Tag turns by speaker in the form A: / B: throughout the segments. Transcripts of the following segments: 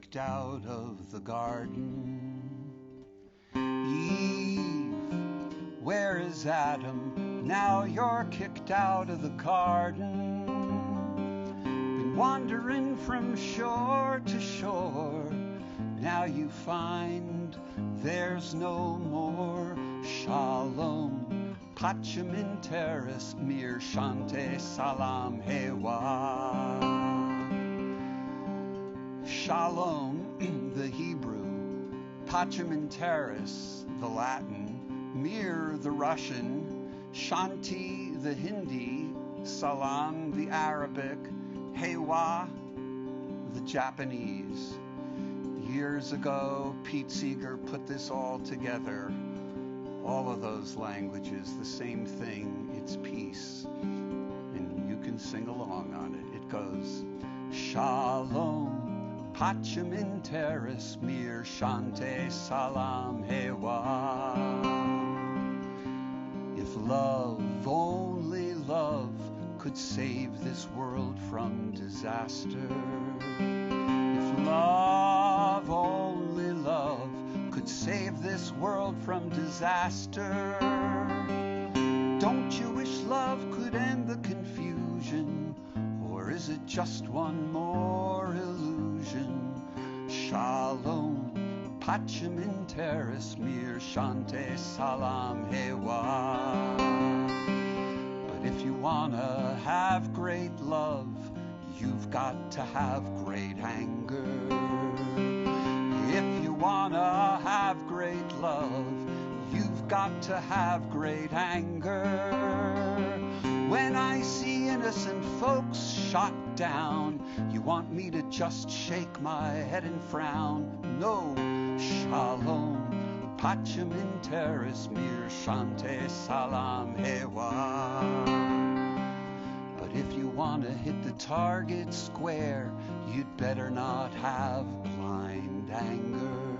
A: kicked out of the garden. Eve, where is Adam? Now you're kicked out of the garden. Been wandering from shore to shore. Now you find there's no more Shalom. Pachem in terrace, mir shante salam hewa. Shalom, the Hebrew, Pachem in terrace, the Latin, Mir, the Russian, Shanti, the Hindi, Salam, the Arabic, Hewa, the Japanese. Years ago, Pete Seeger put this all together. All of those languages, the same thing, it's peace. And you can sing along on it. It goes, Shalom, Pachem in terrace, mir shante salam hewa. If love, only love, could save this world from disaster. If love, only love, could save this world from disaster. Don't you wish love could end the confusion? Or is it just one more illusion? Shalom, Pachem in terrace, mir shante salam hewa. But if you wanna have great love, you've got to have great anger. If you wanna have great love, you've got to have great anger. When I see innocent folks shot down, you want me to just shake my head and frown? No, Shalom, Pachem in terrace, mir shante salam hewa. But if you want to hit the target square, you'd better not have blind anger.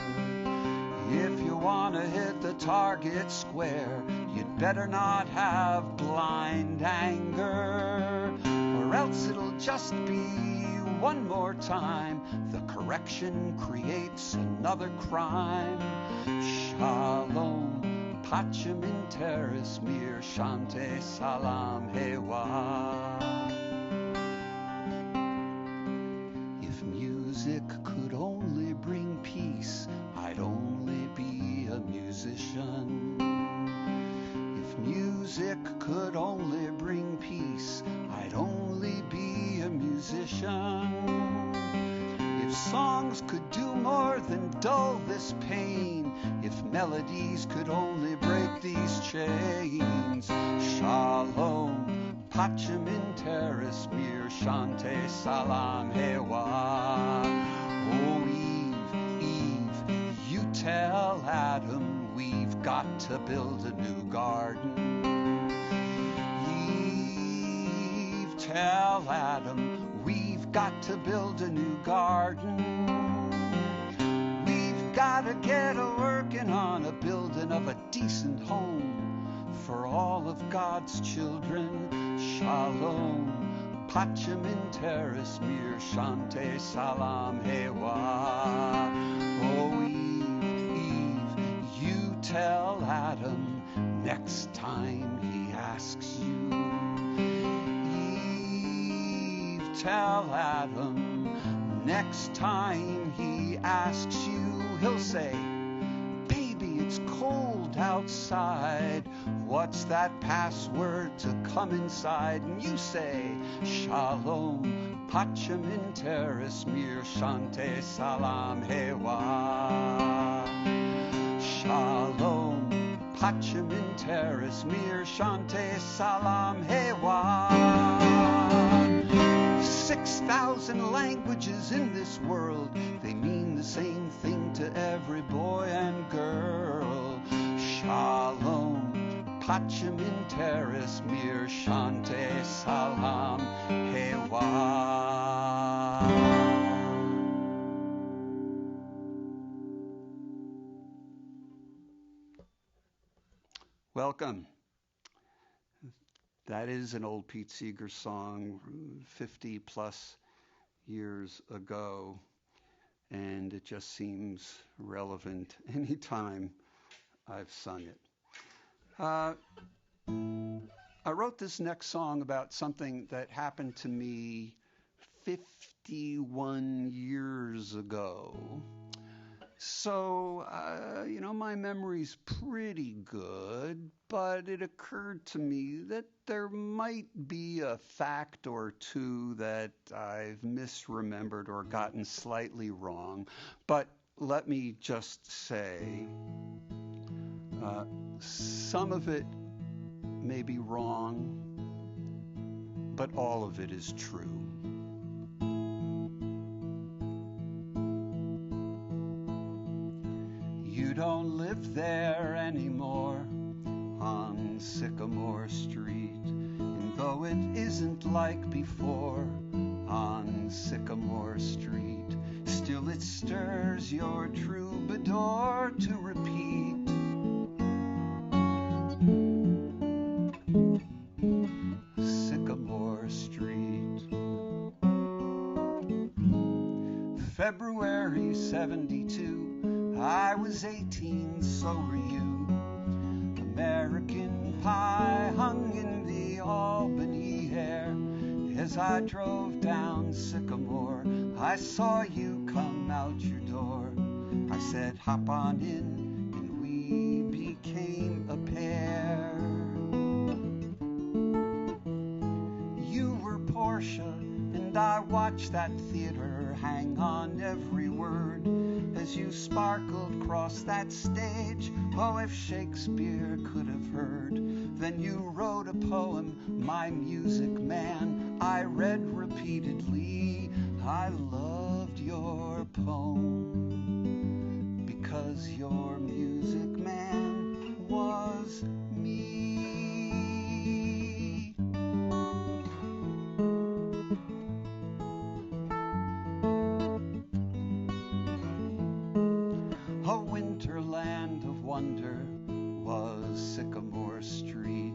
A: If you want to hit the target square, you'd better not have blind anger. Or else it'll just be one more time. The correction creates another crime. Shalom, Pachem in terrace, mir shante salam hewa. If music could only bring peace, I'd only be a musician. If music could only bring peace, I'd only be a musician. If songs could do more than dull this pain, if melodies could only break these chains, Shalom, Pachem in terrace, mir shante salam hewa. Oh Eve, Eve, you tell Adam we've got to build a new garden. Eve, tell Adam we've got to build a new garden. We've got to get a working on a building of a decent home for all of God's children. Shalom, Pachem in terrace, mir shante salam hewa. Oh Eve, Eve, you tell Adam next time he asks you. Tell Adam, next time he asks you, he'll say, baby, it's cold outside. What's that password to come inside? And you say, Shalom, Pachem in terrace, mir shante salam hewa. Shalom, Pachem in terrace, mir shante salam hewa. 6,000 languages in this world, they mean the same thing to every boy and girl. Shalom, Pachem in terrace, mir shante salam hewa. Welcome. That is an old Pete Seeger song, 50 plus years ago. and it just seems relevant anytime I've sung it. I wrote this next song about something that happened to me 51 years ago. So, my memory's pretty good, but it occurred to me that there might be a fact or two that I've misremembered or gotten slightly wrong. But let me just say, some of it may be wrong, but all of it is true. You don't live there anymore on Sycamore Street, and though it isn't like before on Sycamore Street, still it stirs your troubadour to repeat. Sycamore Street. February 72, I was 18, so were you. American Pie hung in the Albany air. As I drove down Sycamore, I saw you come out your door. I said, hop on in, and we became a pair. You were Portia, and I watched that theater hang on every word as you sparkled across that stage. Oh, if Shakespeare could have heard. Then you wrote a poem, my music man, I read repeatedly. I loved your poem because your music man was me. A winterland of wonder was Sycamore Street.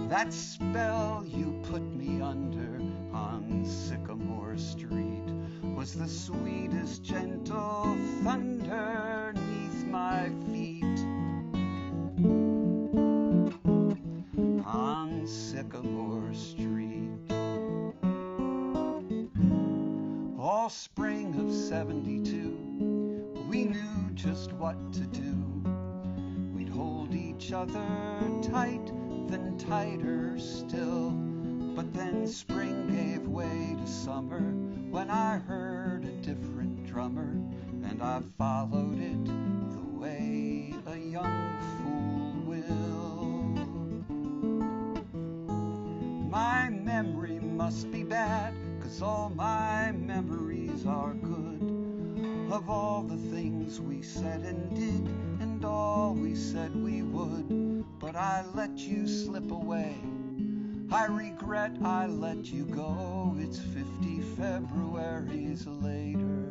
A: That spell you put me under on Sycamore Street was the sweetest gentle thunder 'neath my feet. On Sycamore Street. All spring of 72, we knew just what to do. We'd hold each other tight, then tighter still. But then spring gave way to summer when I heard a different drummer, and I followed it the way a young fool will. My memory must be bad, 'cause all my memories are good, of all the things we said and did, and all we said we would. But I let you slip away. I regret I let you go. It's 50 Februaries later,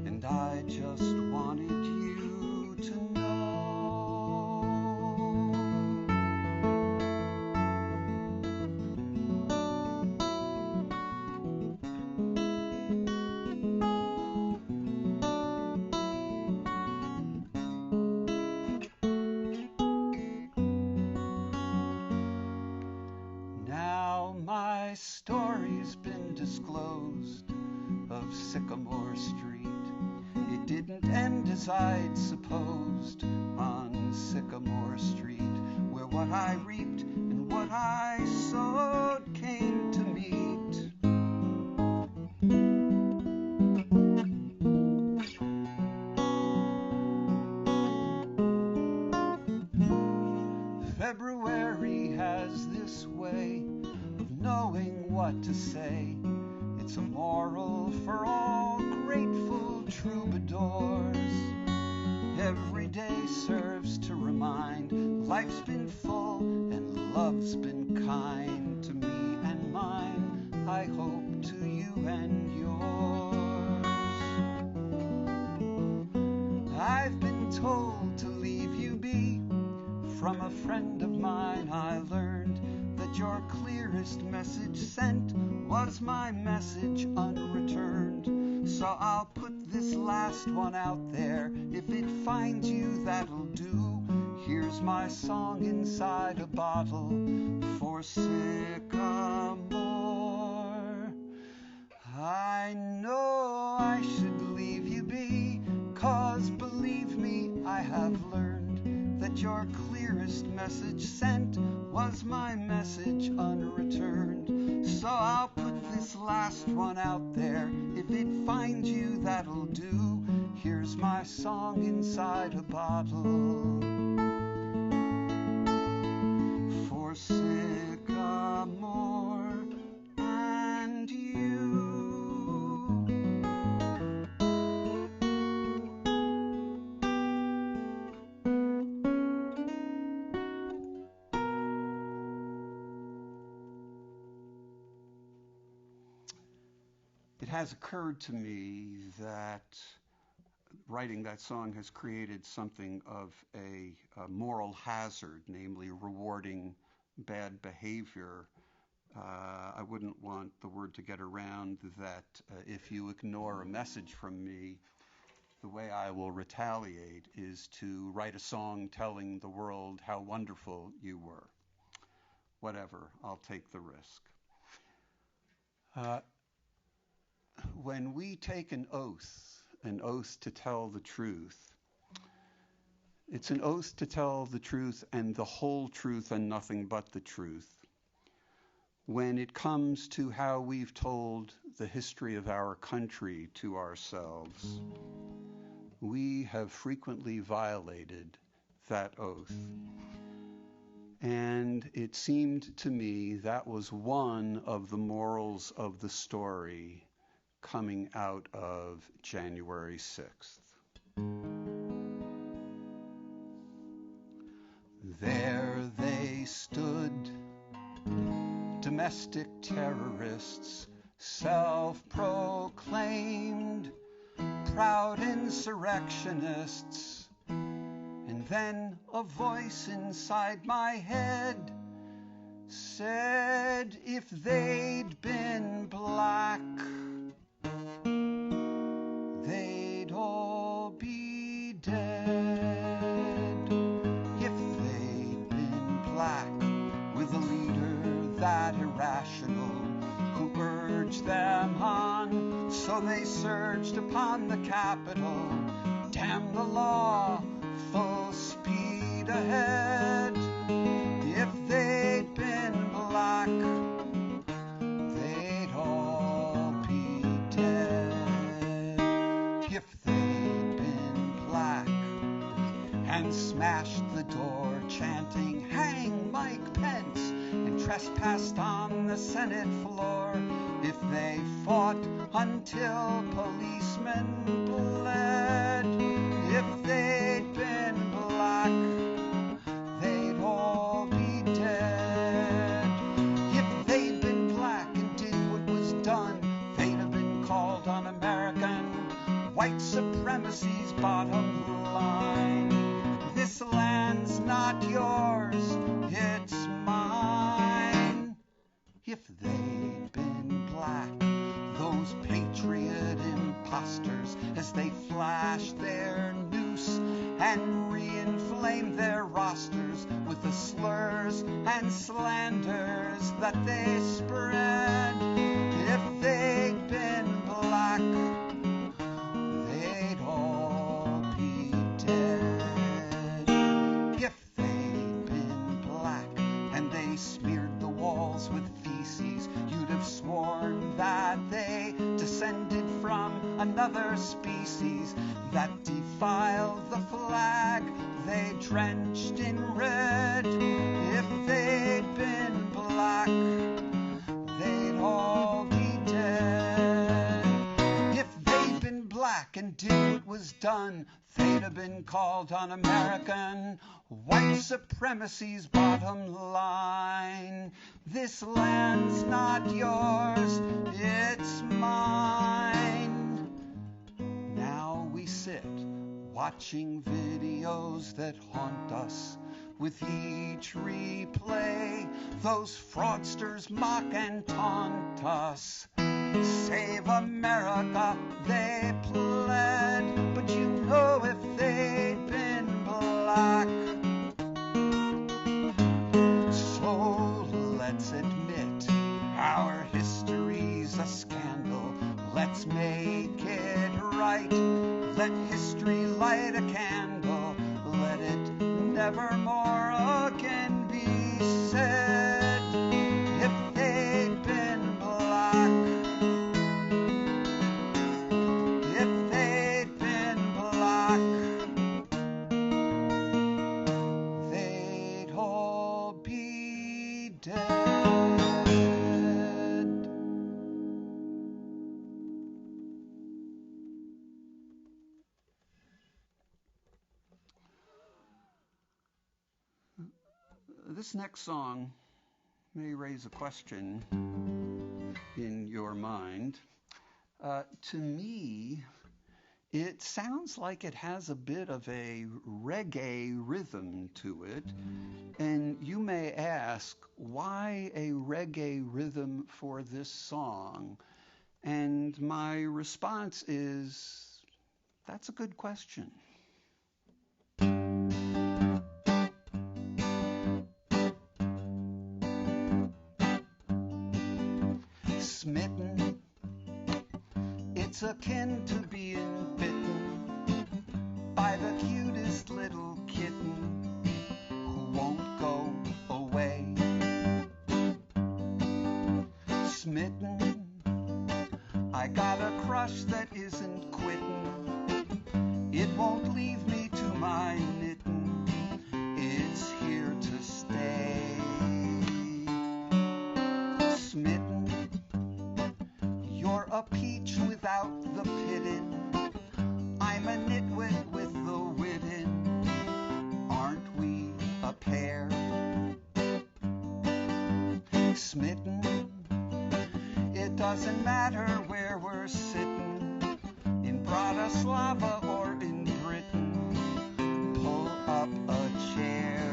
A: and I just wanted you to know. My story's been disclosed of Sycamore Street. It didn't end as I'd supposed on Sycamore Street, where what I reaped and what I sowed came to meet. February has this way of knowing what to say. It's a moral for all grateful troubadours. Every day serves to remind life's been full and love's been kind to me and mine. I hope to you and yours. I've been told to leave you be. From a friend of mine I learned that your clearest message sent was my message unreturned. So I'll put this last one out there. If it finds you, that'll do. Here's my song inside a bottle for sycamore. I know I should leave you be, 'cause believe me, I have learned that your clearest message sent was my message unreturned. So I'll put this last one out there. If it finds you, that'll do. Here's my song inside a bottle for sycamore and you. It has occurred to me that writing that song has created something of a moral hazard, namely rewarding bad behavior. I wouldn't want the word to get around that if you ignore a message from me, the way I will retaliate is to write a song telling the world how wonderful you were. Whatever, I'll take the risk. When we take an oath to tell the truth, it's an oath to tell the truth and the whole truth and nothing but the truth. When it comes to how we've told the history of our country to ourselves, we have frequently violated that oath. And it seemed to me that was one of the morals of the story coming out of January 6th. There they stood, domestic terrorists, self-proclaimed, proud insurrectionists. And then a voice inside my head said, if they'd been black, they'd all be dead. If they'd been black, with a leader that irrational, who urged them on, so they surged upon the Capitol. Damn the law, full speed ahead. If they'd been black, they'd all be dead. If they'd been black, and smashed the door chanting, hang Mike Pence, and trespassed on the Senate floor. If they fought until policemen bled, if they'd been black, they'd all be dead. If they'd been black and did what was done, they'd have been called un-American. White supremacy's bottom line. This land's not yours, it's mine. If they'd been black, those patriot imposters, as they flashed their noose and re-inflamed their rosters with the slurs and slanders that they spread. If they'd been black, they'd all be dead. If they'd been black and they smeared the walls with feces, you'd have sworn that they descended from another species that defiled the flag they drenched in red. If they'd been black, they'd all be dead. If they'd been black and did what was done, they'd have been called un-American. White supremacy's bottom line. This land's not yours, it's mine. Now we sit watching videos that haunt us. With each replay, those fraudsters mock and taunt us. Save America, they pled, but you know if they'd been black. So let's admit our history's a scandal. Let's make it right. Let history light a candle. Let it never more again be said. If they'd been black, if they'd been black, they'd all be dead. This next song may raise a question in your mind. To me, it sounds like it has a bit of a reggae rhythm to it. And you may ask, why a reggae rhythm for this song? And my response is, that's a good question. Smitten, it's akin to being bitten by the cutest little kitten who won't go away. Smitten, I got a crush that isn't quittin'. It won't leave me to my knittin'. It's here to stay. Smitten, you're a peach without the pittin'. I'm a nitwit with the wit in. Aren't we a pair? Smitten, it doesn't matter where we're sittin', in Bratislava or in Britain. Pull up a chair.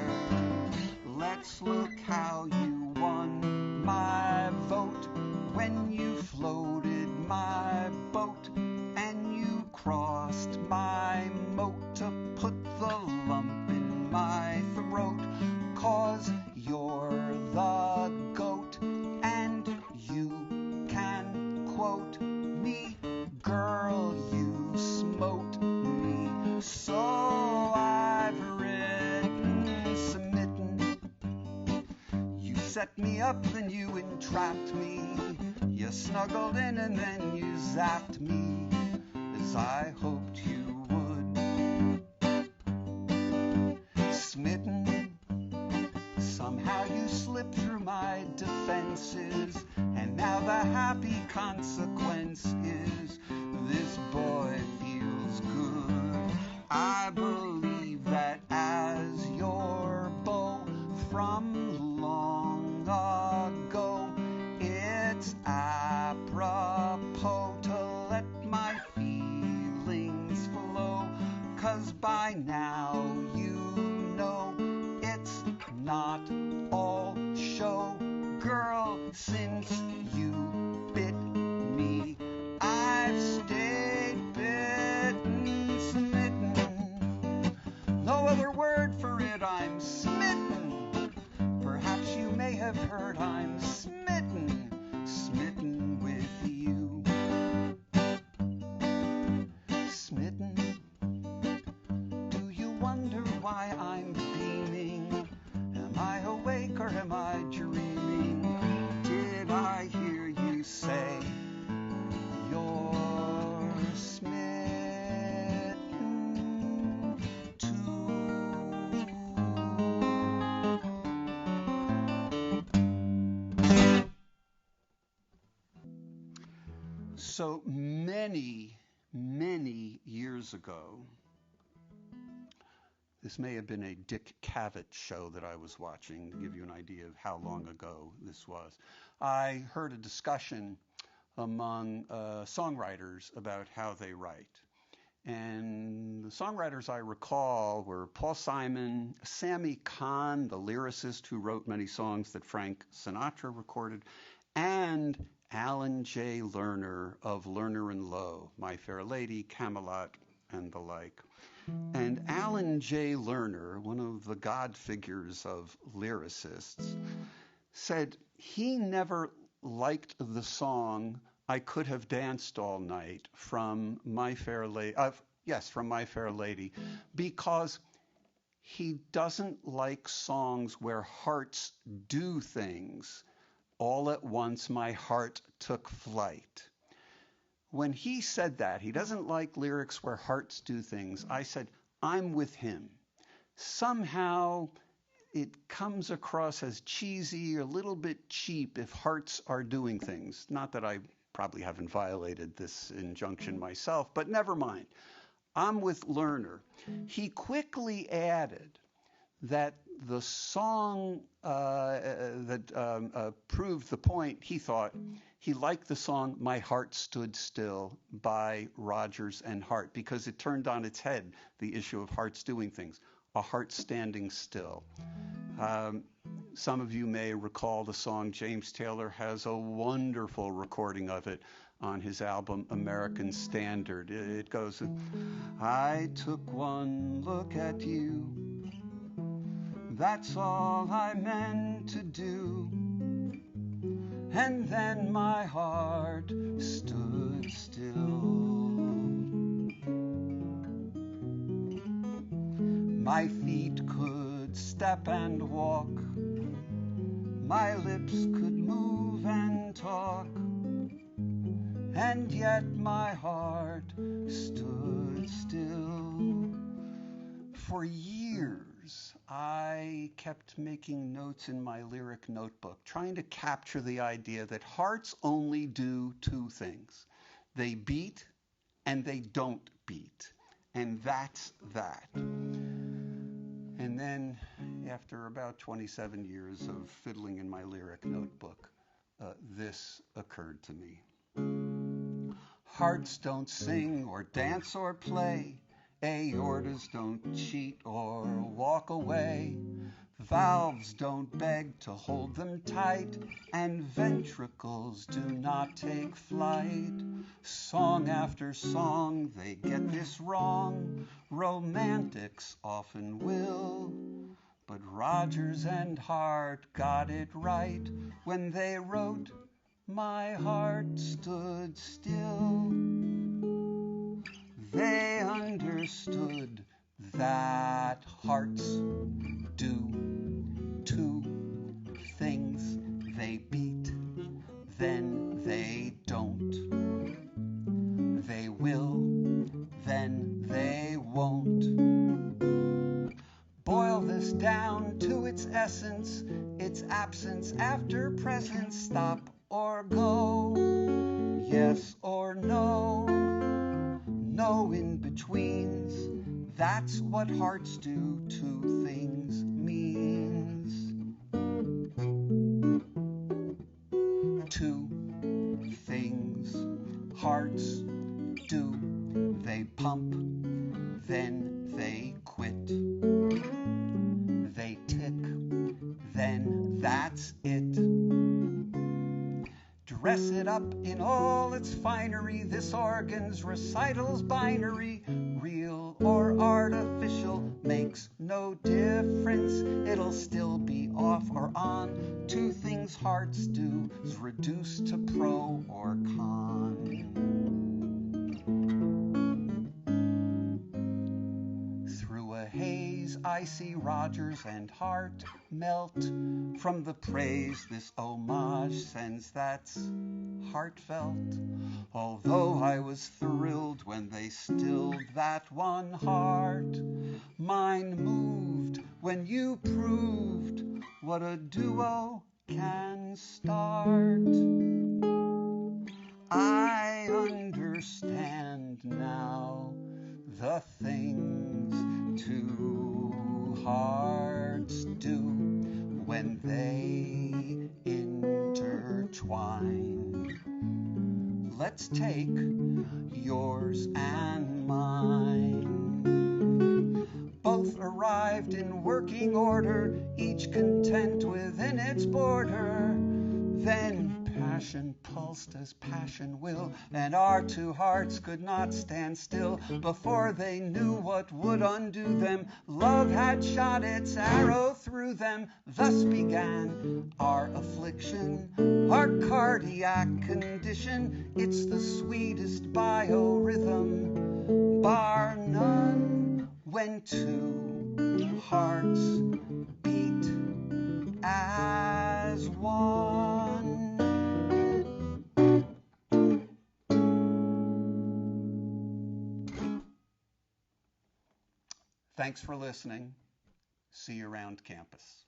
A: Let's look how you won my vote when you floated my boat and you crossed my moat to put the lump in my throat. 'Cause you're the goat and you can quote me. Girl, you smote me. So I've written, smitten. You set me up, then you entrapped me. You snuggled in and then you zapped me, as I hoped you would. Smitten, somehow you slipped through my defenses, and now the happy consequence is this boy feels good. I believe that as your beau from long ago, it's apropos to let my feelings flow. 'Cause by now you know it's not all show. Girl, since you bit me, I've stayed bitten. Smitten, no other word for it, I'm smitten. Perhaps you may have heard I'm smitten, smitten with you. Smitten, do you wonder why I'm beaming? Am I awake or am I dreaming? Did I hear you say you're smitten too? So many, many years ago, this may have been a Dick Cavett show that I was watching to give you an idea of how long ago this was. I heard a discussion among songwriters about how they write. And the songwriters I recall were Paul Simon, Sammy Cahn, the lyricist who wrote many songs that Frank Sinatra recorded, and Alan J. Lerner of Lerner and Lowe, My Fair Lady, Camelot, and the like. And Alan J. Lerner, one of the god figures of lyricists, said he never liked the song I Could Have Danced All Night from My Fair Lady, from My Fair Lady, because he doesn't like songs where hearts do things. All at once my heart took flight. When he said that, he doesn't like lyrics where hearts do things, I said, I'm with him. Somehow it comes across as cheesy, or a little bit cheap if hearts are doing things. Not that I probably haven't violated this injunction myself, but never mind. I'm with Lerner. He quickly added that the song that proved the point, he thought, he liked the song My Heart Stood Still by Rodgers and Hart, because it turned on its head the issue of hearts doing things, a heart standing still. Some of you may recall the song. James Taylor has a wonderful recording of it on his album American Standard. It goes, I took one look at you, that's all I meant to do, and then my heart stood still. My feet could step and walk, my lips could move and talk, and yet my heart stood still. For years, I kept making notes in my lyric notebook, trying to capture the idea that hearts only do two things. They beat and they don't beat. And that's that. And then, after about 27 years of fiddling in my lyric notebook, this occurred to me. Hearts don't sing or dance or play. Aortas don't cheat or walk away. Valves don't beg to hold them tight, and ventricles do not take flight. Song after song, they get this wrong. Romantics often will, but Rodgers and Hart got it right when they wrote My Heart Stood Still. They understood that hearts do two things. They beat, then they don't. They will, then they won't. Boil this down to its essence, its absence after presence. Stop or go, yes or no. No in-betweens, that's what hearts do two things means. Two things hearts do. They pump, then they quit. They tick, then that's it. Dress it up in all its finery, this organ's recital's binary. Real or artificial makes no difference, it'll still be off or on. Two things hearts do is reduced to pro or con. Through a haze I see Rodgers and Hart melt from the praise this homage sends, that's heartfelt. Although I was thrilled when they stilled that one heart, mine moved when you proved what a duo can start. I understand now the things two hearts do when they intertwine. Let's take yours and mine. Both arrived in working order, each content within its border, then Passion pulsed as passion will, and our two hearts could not stand still. Before they knew what would undo them, love had shot its arrow through them. Thus began our affliction, our cardiac condition. It's the sweetest biorhythm, bar none, when two hearts beat as one. Thanks for listening. See you around campus.